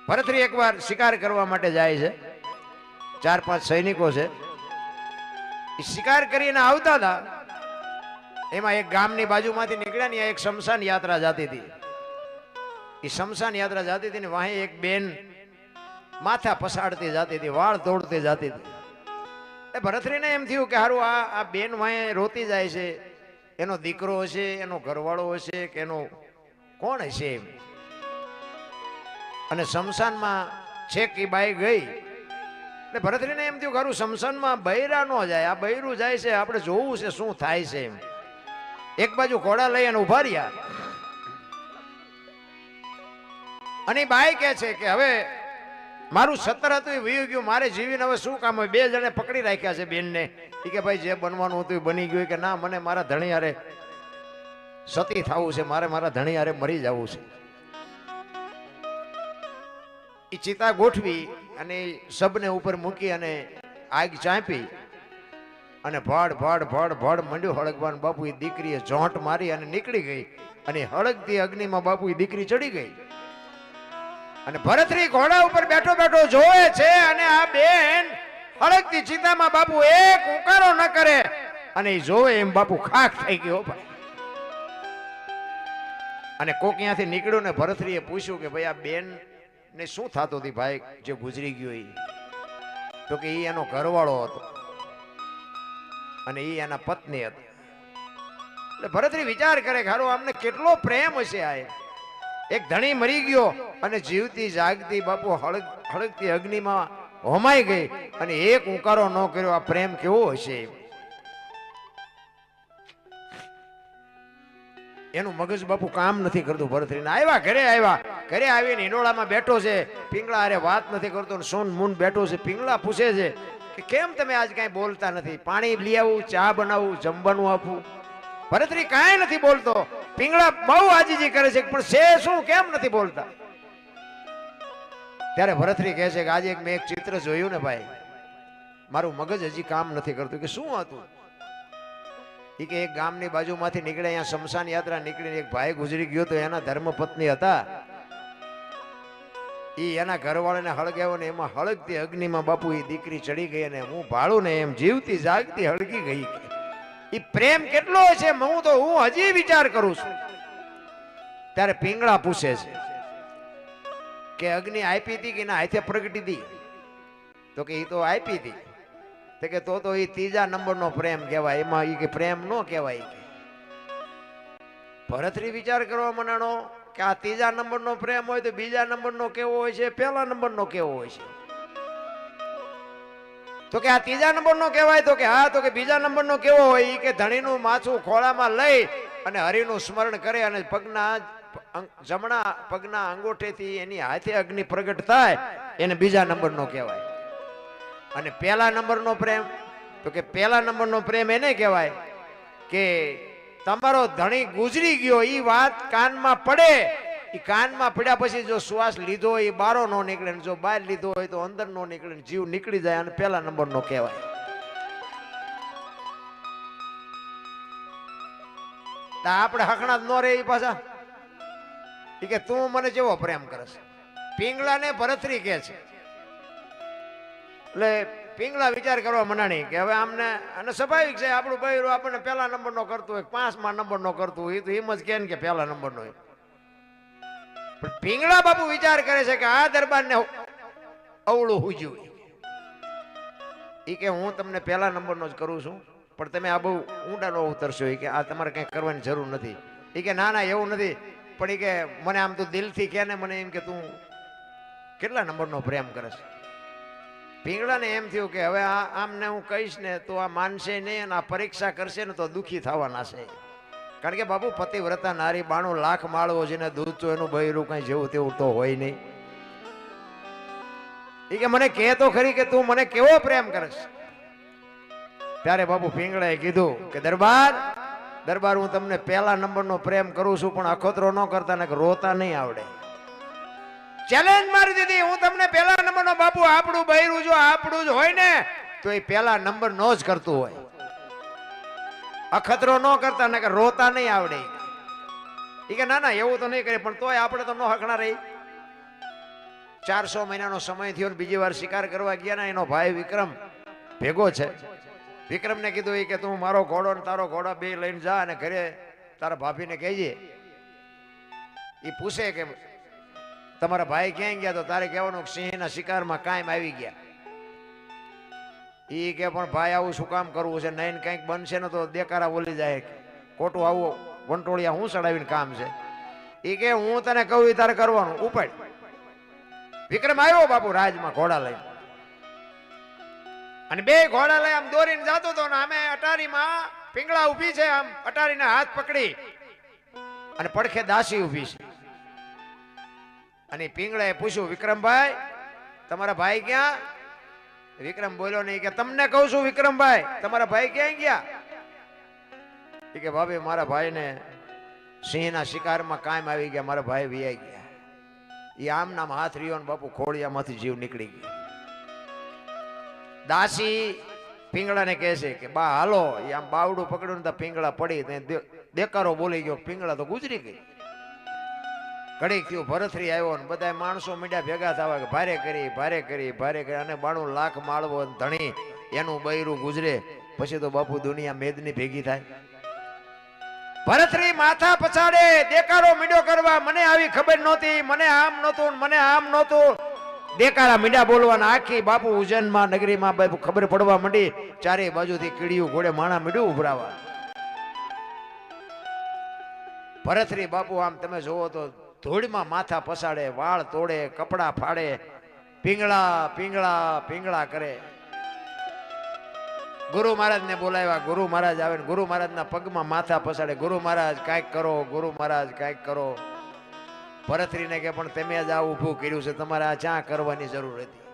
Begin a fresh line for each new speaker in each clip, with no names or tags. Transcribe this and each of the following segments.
ભરતરી એકવાર શિકાર કરવા માટે જાય છે, 4-5 સૈનિકો છે, શિકાર કરીને આવતા હતા. એમાં એક ગામની બાજુમાંથી નીકળ્યા ને એક શમશાન યાત્રા જતી હતી. એ શમશાન યાત્રા જતી હતી ને વાહે એક બેન માથા પસાડતી જતી હતી, વાળ તોડતી જતી હતી. એ ભરતરીને એમ થયું કે હારું આ બેન વાહે રોતી જાય છે, એનો દીકરો હશે, એનો ઘરવાળો હશે કે એનો કોણ હશે એમ. અને શમશાનમાં છેક એ બાઈ ગઈ એટલે ભરતરીને એમ થયું ખરું શમશાનમાં બૈરા ન જાય, આ બૈરું જાય છે, આપણે જોવું છે શું થાય છે એમ. એક બાજુ ઘોડા લઈ અને ઉભા રહ્યા અને બાઈ કહે છે કે હવે મારું 17 હતું એ વયું ગયું, મારે જીવીને હવે શું કામ હોય. 2 જણે પકડી રાખ્યા છે બેનને. એ કે ભાઈ જે બનવાનું હતું એ બની ગયું. કે ના, મને મારા ધણી હારે સતી થવું છે, મારે મારા ધણી હારે મરી જવું છે. એ ચિતા ગોઠવી અને સબને ઉપર મૂકી અને આગ ચાંપી અને ભડ ભડ ભડ ભડ મંડ્યું હળગવાનું. બાપુ એ દીકરીએ જોંટ મારી અને નીકળી ગઈ અને હળગતી અગ્નિમાં બાપુ એ દીકરી ચડી ગઈ. અને ભરતરી ઘોડા ઉપર બેઠો બેઠો જોવે છે અને આ બેન હળગતી ચિતામાં બાપુ એક ઉકારો ન કરે અને એ જોવે એમ બાપુ ખાખ થઈ ગયો. અને કોક ત્યાંથી નીકળ્યો ને ભરતરીએ પૂછ્યું કે ભાઈ આ બેન ને શું થતું હતું ભાઈ જે ગુજરી ગયો એ? તો કે એ એનો ઘરવાળો હતો અને એ એના પત્ની હતી. એટલે ભરતરી વિચાર કરે કે હારો આમને કેટલો પ્રેમ હશે. આ એક ધણી મરી ગયો અને જીવતી જાગતી બાપુ હળગતી અગ્નિમાં હોમાઈ ગઈ અને એક ઉકારો ન કર્યો. આ પ્રેમ કેવો હશે? એનું મગજ બાપુ કામ નથી કરતું. ભરતરીને આવ્યા, ઘરે આવીને હિંડોળામાં બેઠો છે, પિંગળા અરે વાત નથી કરતો. સોન મૂન બેઠો છે. પિંગળા પૂછે છે કે કેમ તમે આજ કઈ બોલતા નથી? પાણી લઈ આવું, ચા બનાવું, જમવાનું આપું? ભરતરી કાંઈ નથી બોલતો. પિંગળા બહુ આજીજી કરે છે પણ છે શું, કેમ નથી બોલતા? ત્યારે ભરતરી કહે છે કે આજે મેં એક ચિત્ર જોયું ને ભાઈ, મારું મગજ હજી કામ નથી કરતું. કે શું હતું? એ કે એક ગામની બાજુમાંથી નીકળે, અહીંયા શમશાન યાત્રા નીકળીને એક ભાઈ ગુજરી ગયો તો એના ધર્મપત્ની હતા. એ એના ઘરવાળાને હળગાવ્યો ને એમાં હળગતી અગ્નિમાં બાપુ એ દીકરી ચડી ગઈ અને હું ભાળું ને એમ જીવતી જાગતી હળગી ગઈ. એ પ્રેમ કેટલો છે હું હજી વિચાર કરું છું. ત્યારે પિંગળા પૂછે છે કે અગ્નિ આપી હતી કે ના હાથે પ્રગટી હતી? તો કે એ તો આપી હતી. તો કે તો એ 3જા નંબરનો પ્રેમ કહેવાય, એમાં એ કે પ્રેમ ન કહેવાય. ભરતરી વિચાર કરવા માંડ્યો કે આ 3જા નંબરનો પ્રેમ હોય તો 2જા નંબરનો કેવો હોય છે, 1લા નંબરનો કેવો હોય છે? તો કે આ 3જા નંબરનો કહેવાય. તો કે હા. તો કે 2જા નંબરનો કેવો હોય? એ કે ધણીનું માથું ખોળામાં લઈ અને હરિનું સ્મરણ કરે અને જમણા પગના અંગૂઠેથી એની હાથે અગ્નિ પ્રગટ થાય, એને 2જા નંબરનો કહેવાય. અને 1લા નંબરનો પ્રેમ? તો કે 1લા નંબરનો પ્રેમ એને કહેવાય કે તમારો ધણી ગુજરી ગયો એ વાત કાનમાં પડે, એ કાનમાં પડ્યા પછી જો શ્વાસ લીધો હોય એ બારો ન નીકળે, જો બહાર લીધો હોય તો અંદર ન નીકળે, જીવ નીકળી જાય, અને 1લા નંબરનો કહેવાય. આપણે હકણા ન રે એ પાછા. એ કે તું મને જેવો પ્રેમ કરસ? પિંગળાને ભરતરી કે છે. એટલે પિંગળા વિચાર કરવા મનાણી કે હવે આમને, અને સ્વાભાવિક છે આપણું બૈરું આપણને 1લા નંબરનો કરતું હોય, 5મા નંબરનો કરતું હોય, તો એમ જ કે 1લા નંબરનો હોય. પણ પિંગળા બાપુ વિચાર કરે છે કે આ દરબારને અવળું હુજ્યું. એ કે હું તમને 1લા નંબરનો જ કરું છું, પણ તમે આ બહુ ઊંડા ન ઉતરશો. એ કે આ તમારે કંઈ કરવાની જરૂર નથી. એ કે ના એવું નથી, પણ એ કે મને આમ તું દિલથી કે ને મને એમ કે તું કેટલા નંબરનો પ્રેમ કરે છે? પિંગળાને એમ થયું કે હવે આમને હું કહીશ ને તો આ માનશે નહીં અને આ પરીક્ષા કરશે ને તો દુઃખી થવાના છે. કારણ કે બાપુ પતિવ્રતા નારી 92 લાખ માળવો જેને દૂધ તો એનું બૈરું કઈ જેવું તેવું તો હોય નહીં. એ કે મને કહે તો ખરી કે તું મને કેવો પ્રેમ કરશ? ત્યારે બાપુ પિંગળાએ કીધું કે દરબાર હું તમને 1લા નંબરનો પ્રેમ કરું છું, પણ અખતરો ન કરતા ને રોતા નહીં આવડે. ચેલેન્જ મારી દીધી. હું તમને 1લા નંબરનો બાપુ આપણું બૈરું જો આપણું જ હોય ને તો એ 1લા નંબરનો જ કરતું હોય, અખતરો ન કરતા ને રોતા નહીં આવડે. એ કે ના એવું તો નહીં કરે, પણ તોય આપણે તો ન હકણા રહી. 400 મહિનાનો સમય થયો ને બીજી વાર શિકાર કરવા ગયા ને એનો ભાઈ વિક્રમ ભેગો છે. વિક્રમને કીધું કે તું મારો ઘોડો ને તારો ઘોડો બે લઈને જા અને ઘરે તારા ભાભીને કહેજે. એ પૂછે કે તમારા ભાઈ ક્યાં ગયા? તો તારે કહેવાનું સિંહના શિકારમાં કાયમ આવી ગયા. એ કે પણ ભાઈ આવું શું કામ કરવું છે? નહીં કંઈક બનશે ને તો દેકારા બોલી જાય, ખોટું આવું વંટોળિયા હું ચડાવીને કામ છે. એ કે હું તને કહું તારે કરવાનું, ઉપાડ. વિક્રમ આવ્યો બાપુ રાજમાં ઘોડા લઈને, અને બે ઘોડા લઈ આમ દોરીને જતો હતો ને આમે અટારીમાં પિંગળા ઊભી છે, આમ અટારીને હાથ પકડી અને પડખે દાસી ઊભી છે. અને પિંગળાએ પૂછ્યું, વિક્રમભાઈ તમારા ભાઈ ક્યાં? વિક્રમ બોલ્યો નહીં કે તમને કહું છું વિક્રમભાઈ તમારા ભાઈ ક્યાં ગયા? એ કે ભાભી મારા ભાઈને સિંહના શિકારમાં કાયમ આવી ગયા, મારા ભાઈ વિયાઈ ગયા. એ આમ નામ હાથ રહ્યો ને બાપુ ખોડિયામાંથી જીવ નીકળી ગયો. દાસી પિંગળાને કહે છે કે બા હાલો. એ આમ બાવડું પકડ્યું ને પિંગળા પડી, દેકારો બોલી ગયો, પિંગળા તો ગુજરી ગઈ. ઘડીક થયું ભરથરી આવ્યો ને બધા માણસો મીડિયા ભેગા થવા કે ભારે કરી ભારે કરી ભારે કરી, અને 92 લાખ માળવો ધણી એનું બૈરું ગુજરે પછી તો બાપુ દુનિયા મેદની ભેગી થાય. ભરથરી માથા પછાડે દેકારો મીડો કરવા, મને આવી ખબર નહોતી, મને આમ નહોતું, મને આમ નહોતું. દેકારા મીડા બોલવાના. આખી બાપુ ઉજ્જૈનમાં નગરીમાં બાપુ ખબર પડવા માંડી. ચારે બાજુથી કીડીયું ઘોડે માણા મીડું ઉભરાવા. ભરથરી બાપુ આમ તમે જોવો તો ધૂળમાં માથા પસાડે, વાળ તોડે, કપડા ફાડે, પિંગળા પિંગળા પિંગળા કરે. ગુરુ મહારાજ ને બોલાવ્યા. ગુરુ મહારાજ આવે ને ગુરુ મહારાજના પગમાં માથા પસાડે. ગુરુ મહારાજ કાંઈક કરો, ગુરુ મહારાજ કાંઈક કરો. ભરથરીને કે પણ તમે જ આ ઊભું કર્યું છે, તમારે આ ચા કરવાની જરૂર હતી.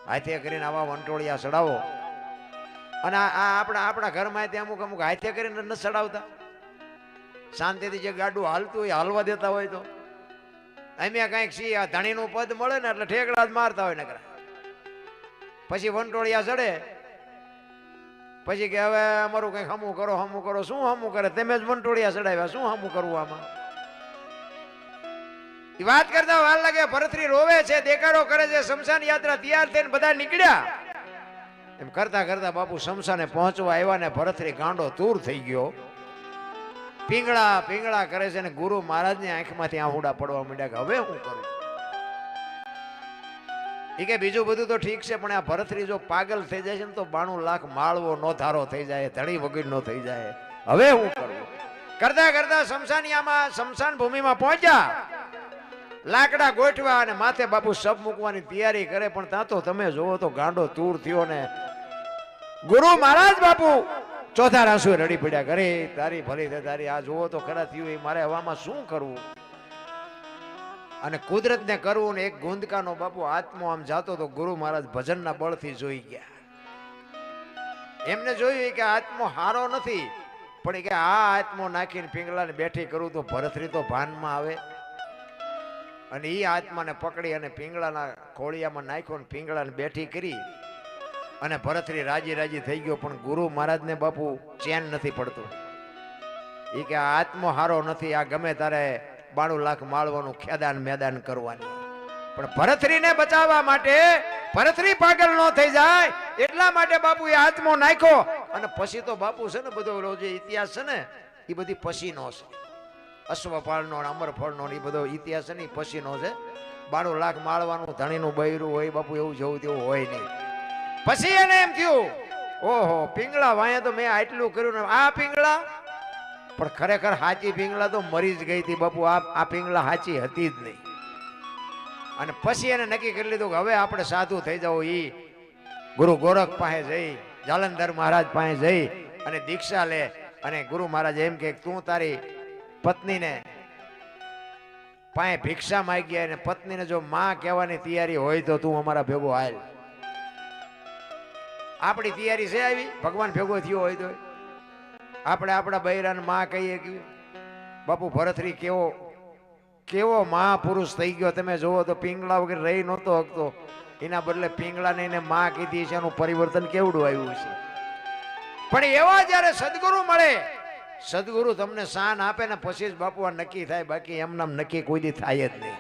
હાથે કરીને આવા વંટોળિયા ચડાવો. અને આ આપણા ઘરમાં ત્યાં અમુક હાથે કરીને ન ચડાવતા, શાંતિથી જે ગાડું હાલતું હોય હાલવા દેતા હોય. તો અહીંયા કઈક સી આ ધણીનું પદ મળે ને એટલે ઠેકડા જ મારતા હોય નકરા. પછી વંટોળિયા ચડે, પછી કે હવે અમારું કઈક હમું કરો, હમું કરો. શું હમું કરે? તમે જ વંટોળિયા ચડાવ્યા, શું હમું કરવું આમાં? એ વાત કરતા વાર લાગે. ભરથરી રોવે છે, દેકારો કરે છે. શમશાન યાત્રા તૈયાર થઈને બધા નીકળ્યા. એમ કરતા કરતા બાપુ શમશાને પહોંચવા આવ્યા ને ભરથરી ગાંડો તૂર થઈ ગયો. પિંગળા પિંગળા કરે છે ને ગુરુ મહારાજની આંખમાંથી આહુડા પડવા માંડ્યા કે હવે હું કરું? એ કે બીજું બધું તો ઠીક છે, પણ આ ભરથરી જો પાગલ થઈ જાય છે ને તો 92 લાખ માળવો નો ધારો થઈ જાય, ધણી વગર નો થઈ જાય. હવે હું કરું? કરતા કરતા શમશાન ભૂમિમાં પહોંચ્યા. લાકડા ગોઠવા અને માથે બાપુ સબ મૂકવાની તૈયારી કરે. પણ ત્યાં તો તમે જોવો તો ગાંડો તૂર થયો ને ગુરુ મહારાજ બાપુ ચોથા રાસુએ રડી પડ્યા. ઘરે તારી ભલી છે તારી, આ જોવો તો ખરા થયું, એ મારે હવામાં શું કરવું? અને કુદરતને કરવું ને એક ગુંદકાનો બાપુ આત્મો આમ જાતો તો ગુરુ મહારાજ ભજનના બળથી જોઈ ગયા. એમને જોયું કે આત્મો હારો નથી, પણ કે આ આત્મો નાખીને પિંગલાને બેઠી કરું તો ભરથરી તો ભાનમાં આવે. અને એ આત્માને પકડી અને પિંગળાના ખોળિયામાં નાખ્યો ને પિંગળાને બેઠી કરી અને ભરથરી રાજી રાજી થઈ ગયો. પણ ગુરુ મહારાજને બાપુ ચેન નથી પડતું. એ કે આ આત્મો હારો નથી, આ ગમે તારે 92 લાખ માળવાનું ખેદાન મેદાન કરવાની. પણ ભરથરીને બચાવવા માટે, ભરથરી પાગલ ન થઈ જાય એટલા માટે બાપુ એ આત્મો નાખ્યો. અને પછી તો બાપુ છે ને બધો જે ઇતિહાસ છે ને એ બધી પછીનો છે. અશ્વપાળનો અમરફળનો એ બધો ઇતિહાસ છે ને એ પછીનો છે. 92 લાખ માળવાનું ધણીનું બૈરું હોય બાપુ, એવું જવું તેવું હોય નહીં. પછી એને એમ થયું, ઓહો પિંગળા વાયા તો મેં આટલું કર્યું ને આ પિંગળા, પણ ખરેખર હાચી પિંગળા તો મરી જ ગઈ હતી બાપુ. આ પિંગળા હાચી હતી જ નહીં. અને પછી એને નક્કી કરી લીધું કે હવે આપણે સાધુ થઈ જાવ. ઈ ગુરુ ગોરખ પાસે જઈ, જાલંધર મહારાજ પાસે જઈ અને દીક્ષા લે. અને ગુરુ મહારાજ એમ કે તું તારી પત્નીને પાસે ભિક્ષા માંગી અને પત્નીને જો માં કહેવાની તૈયારી હોય તો તું અમારા ભેગો હાલ. આપણી તૈયારી છે આવી? ભગવાન ભેગો થયો હોય તો આપણે આપણા બૈરાને માં કહીએ કે બાપુ ભરથરી કેવો મહાપુરુષ થઈ ગયો. તમે જોવો તો પિંગળા વગર રહી નહોતો હકતો, એના બદલે પિંગળાને એને માં કીધી છે. એનું પરિવર્તન કેવડું આવ્યું છે. પણ એવા જયારે સદગુરુ મળે, સદગુરુ તમને શાન આપે ને પછી જ બાપુ આ નક્કી થાય. બાકી એમનામ નક્કી કોઈ દી થાય જ નહીં.